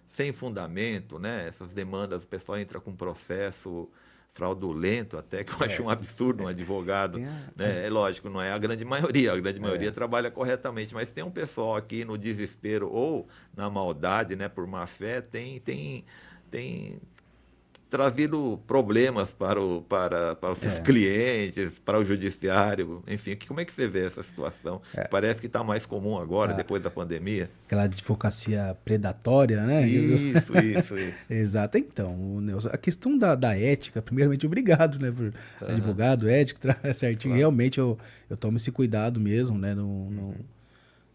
sem fundamento, né? Essas demandas, o pessoal entra com processo fraudulento, até que eu acho um absurdo um advogado, né? É lógico, não é a grande maioria trabalha corretamente, mas tem um pessoal aqui no desespero ou na maldade, né, por má fé, tem trazido problemas para os seus clientes, para o judiciário, enfim. Como é que você vê essa situação? Parece que está mais comum agora, depois da pandemia. Aquela advocacia predatória, né? Isso. Exato. Então, Nelson, a questão da ética, primeiramente, obrigado, né, por advogado, ético, certinho. Claro. Realmente, eu tomo esse cuidado mesmo, né?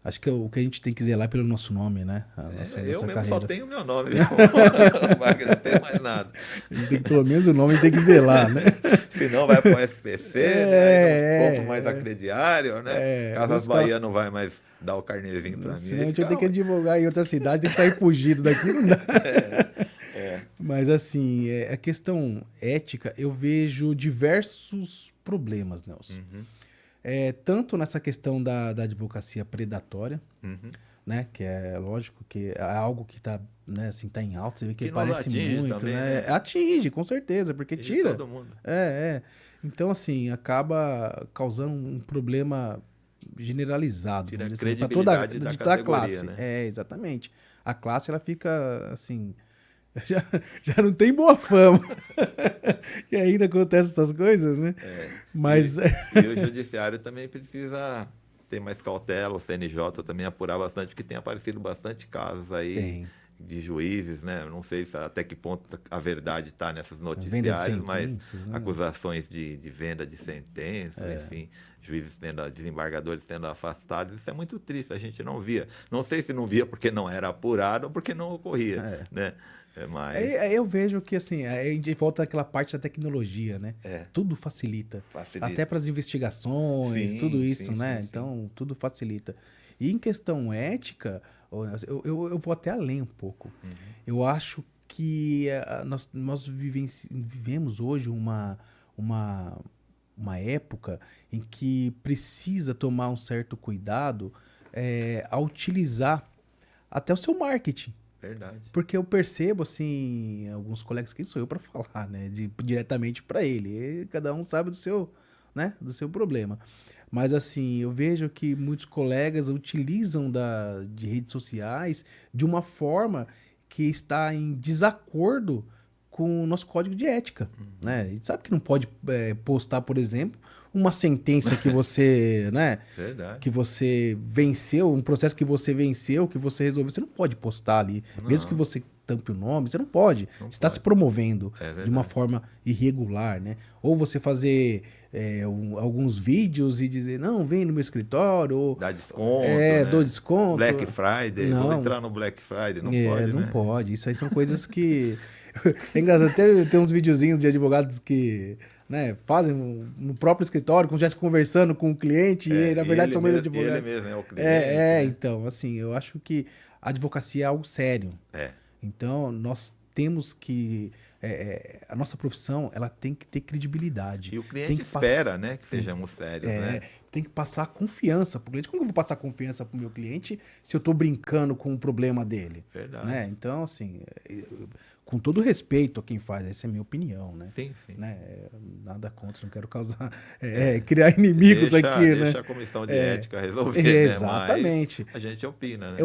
Acho que o que a gente tem que zelar é pelo nosso nome, né? Eu mesmo carreira. Só tenho o meu nome, não tenho mais nada. Pelo menos o nome tem que zelar, né? Senão vai para o SPC, né? Não compro mais a crediário, né? Casas Bahia não vai mais dar o carnezinho para mim. Senão a gente vai ter que advogar em outra cidade, tem que sair fugido daqui, não dá. Mas assim, a questão ética, eu vejo diversos problemas, Nelson. Tanto nessa questão da advocacia predatória, né? Que é lógico que é algo que está, né, assim, tá em alta, você vê que aparece muito, também, né? Atinge, com certeza, porque tira. Todo mundo. Então, assim, acaba causando um problema generalizado. Tira a para credibilidade da categoria, classe. Né? Exatamente. A classe, ela fica, assim... Já não tem boa fama. E ainda acontecem essas coisas, né? Mas... E o judiciário também precisa ter mais cautela. O CNJ também apurar bastante, porque tem aparecido bastante casos aí de juízes, né? Não sei até que ponto a verdade está nessas noticiários, mas acusações de venda de sentenças, enfim, juízes desembargadores sendo afastados. Isso é muito triste, a gente não via. Não sei se não via porque não era apurado ou porque não ocorria, né? Eu vejo que, assim, a gente volta àquela parte da tecnologia, né? Tudo facilita. Até para as investigações, tudo isso, né? Então, tudo facilita. E em questão ética, eu vou até além um pouco. Eu acho que nós vivemos hoje uma época em que precisa tomar um certo cuidado a utilizar até o seu marketing. Verdade. Porque eu percebo, assim, alguns colegas, quem sou eu para falar, né? Diretamente para ele. E cada um sabe do seu problema. Mas, assim, eu vejo que muitos colegas utilizam de redes sociais de uma forma que está em desacordo com o nosso código de ética, né? A gente sabe que não pode postar, por exemplo, uma sentença que você, né? Verdade. Que você venceu, um processo que você venceu, que você resolveu. Você não pode postar ali. Não. Mesmo que você tampe o nome, você não pode. Você está se promovendo de uma forma irregular, né? Ou você fazer alguns vídeos e dizer, não, vem no meu escritório. Ou, dá desconto, né? Dou desconto. Black Friday, não. Vou entrar no Black Friday. Não pode, não né? pode. Isso aí são coisas que... É engraçado, tem uns videozinhos de advogados que, né, fazem no próprio escritório, como se estivesse conversando com o cliente, e na verdade são mesmo advogados. Ele mesmo é o cliente. Né? Então, assim, eu acho que a advocacia é algo sério. Então, nós temos que... a nossa profissão, ela tem que ter credibilidade. E o cliente espera, né, que sejamos sérios, né? Tem que passar confiança para o cliente. Como eu vou passar confiança para o meu cliente se eu estou brincando com o problema dele? Verdade. Né? Então, assim, com todo respeito a quem faz, essa é a minha opinião, né? Sim. Né? Nada contra, não quero causar... criar inimigos aqui, né? Deixa a comissão de ética resolver, exatamente. Né? Mas a gente opina, né?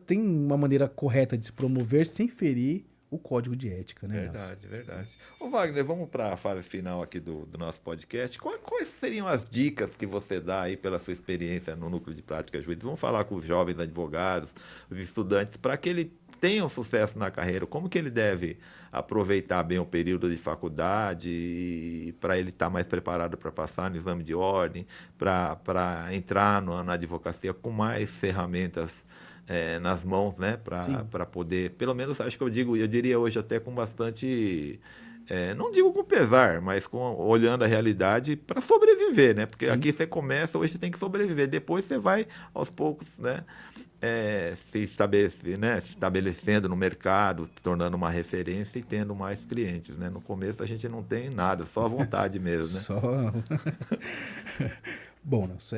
Tem uma maneira correta de se promover sem ferir o código de ética, né? Verdade. Ô Wagner, vamos para a fase final aqui do nosso podcast. Quais seriam as dicas que você dá aí pela sua experiência no Núcleo de Prática Jurídica? Vamos falar com os jovens advogados, os estudantes, para que ele tenha um sucesso na carreira. Como que ele deve aproveitar bem o período de faculdade e para ele estar mais preparado para passar no exame de ordem, para entrar na advocacia com mais ferramentas nas mãos, né, para poder, pelo menos, acho que eu diria hoje até com bastante não digo com pesar, mas olhando a realidade para sobreviver, né? Porque Sim. aqui você começa, hoje você tem que sobreviver. Depois você vai, aos poucos, né? Se estabelecendo no mercado, se tornando uma referência e tendo mais clientes, né? No começo a gente não tem nada, só a vontade mesmo, né? Só. Bom, Nelson,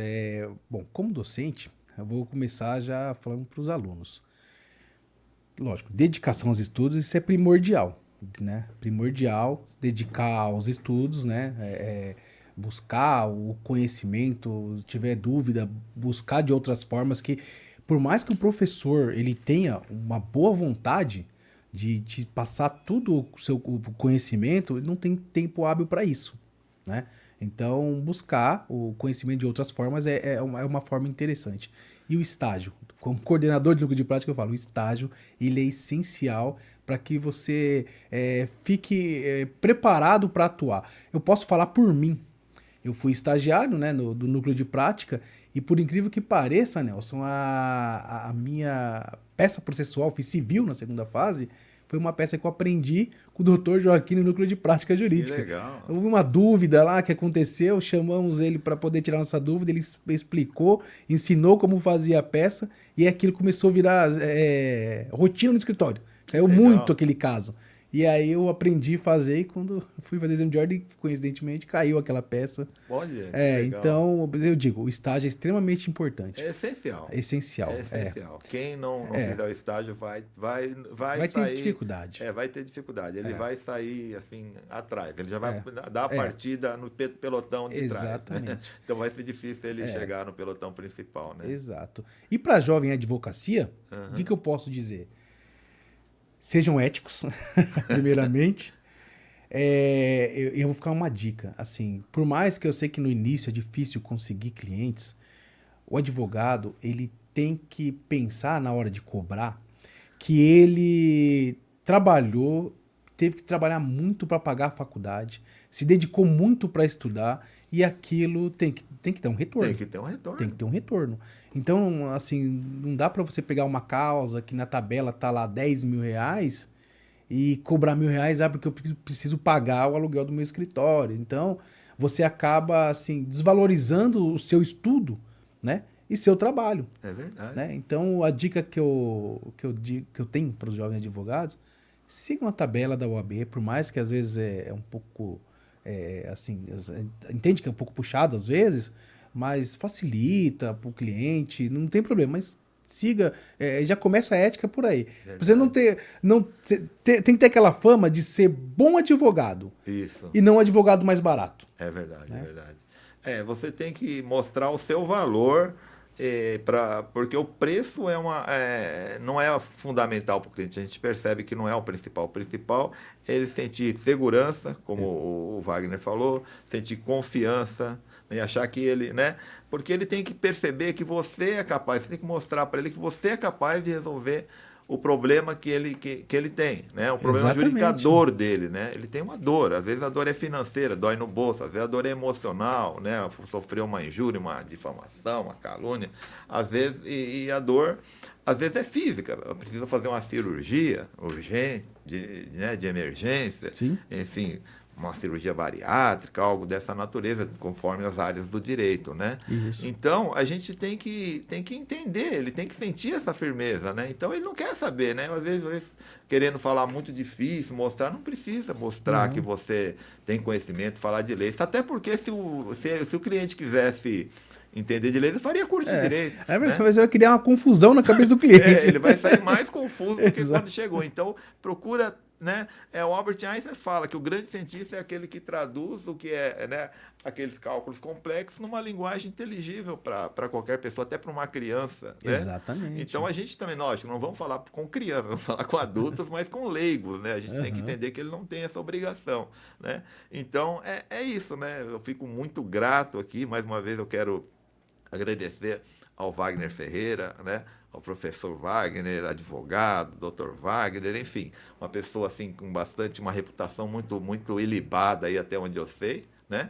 bom, como docente, eu vou começar já falando para os alunos. Lógico, dedicação aos estudos, isso é primordial, né? Primordial, dedicar aos estudos, né? Buscar o conhecimento, se tiver dúvida, buscar de outras formas que, por mais que o professor ele tenha uma boa vontade de te passar tudo o conhecimento, ele não tem tempo hábil para isso, né? Então, buscar o conhecimento de outras formas é uma forma interessante. E o estágio? Como coordenador de núcleo de prática, eu falo, o estágio ele é essencial para que você fique preparado para atuar. Eu posso falar por mim. Eu fui estagiário, né, do núcleo de prática e, por incrível que pareça, Nelson, a minha peça processual, fiz civil na segunda fase, foi uma peça que eu aprendi com o doutor Joaquim no núcleo de prática jurídica. Que legal. Houve uma dúvida lá que aconteceu, chamamos ele para poder tirar nossa dúvida, ele explicou, ensinou como fazia a peça e aquilo começou a virar rotina no escritório. Caiu muito aquele caso. E aí eu aprendi a fazer e quando fui fazer exame de ordem, coincidentemente, caiu aquela peça. Olha, então, eu digo, o estágio é extremamente importante. É essencial. É essencial. É essencial. Quem não fizer o estágio vai sair, ter dificuldade. Vai ter dificuldade. Ele vai sair assim atrás. Ele já vai dar a partida no pelotão de trás. Exatamente. Né? Então vai ser difícil ele chegar no pelotão principal, né? Exato. E para jovem advocacia, o que eu posso dizer? Sejam éticos, primeiramente. Eu vou ficar uma dica. Assim, por mais que eu sei que no início é difícil conseguir clientes, o advogado ele tem que pensar na hora de cobrar que ele teve que trabalhar muito para pagar a faculdade, se dedicou muito para estudar e aquilo tem que ter um retorno. Tem que ter um retorno. Tem que ter um retorno. Então, assim, não dá para você pegar uma causa que na tabela tá lá 10 mil reais e cobrar R$1.000, porque eu preciso pagar o aluguel do meu escritório. Então, você acaba, assim, desvalorizando o seu estudo, né? E seu trabalho. É verdade. Né? Então, a dica que eu tenho para os jovens advogados, sigam a tabela da OAB, por mais que às vezes é um pouco, assim, entende que é um pouco puxado às vezes, mas facilita para o cliente, não tem problema, mas siga, já começa a ética por aí. Verdade. Você tem que ter aquela fama de ser bom advogado. Isso. E não advogado mais barato. É verdade, é verdade. Você tem que mostrar o seu valor, porque o preço não é fundamental para o cliente. A gente percebe que não é o principal. O principal é ele sentir segurança, como o Wagner falou, sentir confiança, e achar que ele, né? Porque ele tem que perceber que você é capaz, você tem que mostrar para ele que você é capaz de resolver o problema que ele tem, né? O problema juridicador dele, né? Ele tem uma dor, às vezes a dor é financeira, dói no bolso, às vezes a dor é emocional, né? Sofreu uma injúria, uma difamação, uma calúnia, às vezes, e a dor, às vezes é física, precisa fazer uma cirurgia urgente, de emergência, Sim. Enfim, uma cirurgia bariátrica, algo dessa natureza, conforme as áreas do direito, né? Isso. Então, a gente tem que entender, ele tem que sentir essa firmeza, né? Então, ele não quer saber, né? Às vezes querendo falar muito difícil, mostrar, não precisa mostrar que você tem conhecimento, falar de leis, até porque se o cliente quisesse entender de leis, ele faria curso de direito. Mas você vai criar uma confusão na cabeça do cliente. Ele vai sair mais confuso do que quando chegou. Então, procura, né? O Albert Einstein fala que o grande cientista é aquele que traduz o que né, aqueles cálculos complexos numa linguagem inteligível para qualquer pessoa, até para uma criança. Né? Exatamente. Então, a gente também, nós não vamos falar com crianças, vamos falar com adultos, mas com leigos, né? A gente tem que entender que ele não tem essa obrigação, né? Então, é isso, né? Eu fico muito grato aqui, mais uma vez eu quero agradecer ao Wagner Ferreira, né? Ao professor Wagner, advogado, doutor Wagner, enfim, uma pessoa assim com uma reputação muito, muito ilibada aí até onde eu sei, né?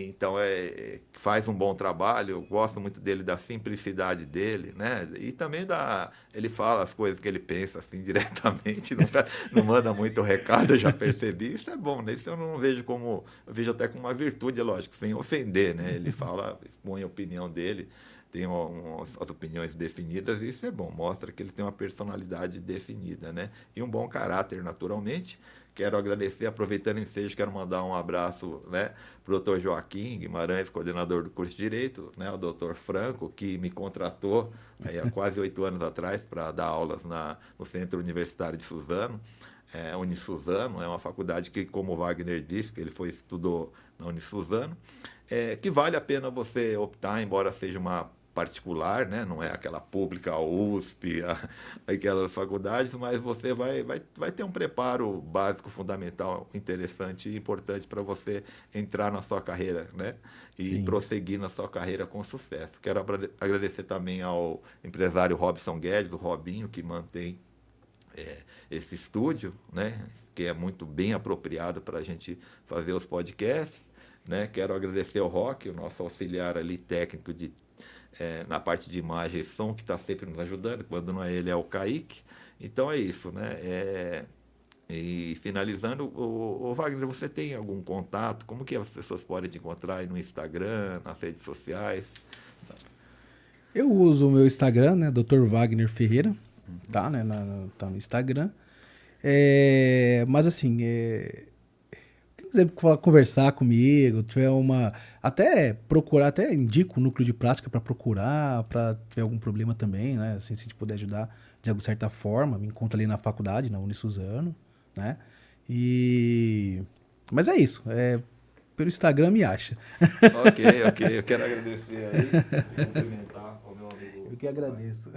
Então faz um bom trabalho, eu gosto muito dele, da simplicidade dele, né? E também ele fala as coisas que ele pensa assim diretamente, não manda muito recado, eu já percebi, isso é bom, né? Isso eu não vejo como, eu vejo até como uma virtude, é lógico, sem ofender, né? Ele fala, expõe a opinião dele, tem as opiniões definidas, e isso é bom, mostra que ele tem uma personalidade definida, né? E um bom caráter, naturalmente. Quero agradecer, aproveitando o ensejo, quero mandar um abraço, né, para o Dr. Joaquim Guimarães, coordenador do curso de Direito, né, o Dr. Franco, que me contratou aí, há quase 8 anos atrás para dar aulas no Centro Universitário de Suzano. Unisuzano é uma faculdade que, como o Wagner disse, que ele estudou na Unisuzano, que vale a pena você optar, embora seja uma particular, né? Não é aquela pública, a USP, aquelas faculdades, mas você vai ter um preparo básico, fundamental, interessante e importante para você entrar na sua carreira, né? E Sim. prosseguir na sua carreira com sucesso. Quero agradecer também ao empresário Robson Guedes, do Robinho, que mantém esse estúdio, né? Que é muito bem apropriado para a gente fazer os podcasts. Né? Quero agradecer ao Roque, o nosso auxiliar ali técnico na parte de imagem e som, que está sempre nos ajudando. Quando não é ele, é o Kaique. Então é isso, né? E finalizando, o Wagner, você tem algum contato? Como que as pessoas podem te encontrar aí no Instagram, nas redes sociais? Eu uso o meu Instagram, né? Dr. Wagner Ferreira, tá, né? Tá no Instagram. Mas assim, quem quiser conversar comigo, tiver até procurar, até indico o núcleo de prática para procurar, para ter algum problema também, né? Assim, se a gente puder ajudar de alguma certa forma, me encontra ali na faculdade, na Unisuzano, né? Mas é isso, pelo Instagram me acha. Ok, ok. Eu quero agradecer aí e cumprimentar o meu amigo. Eu que agradeço.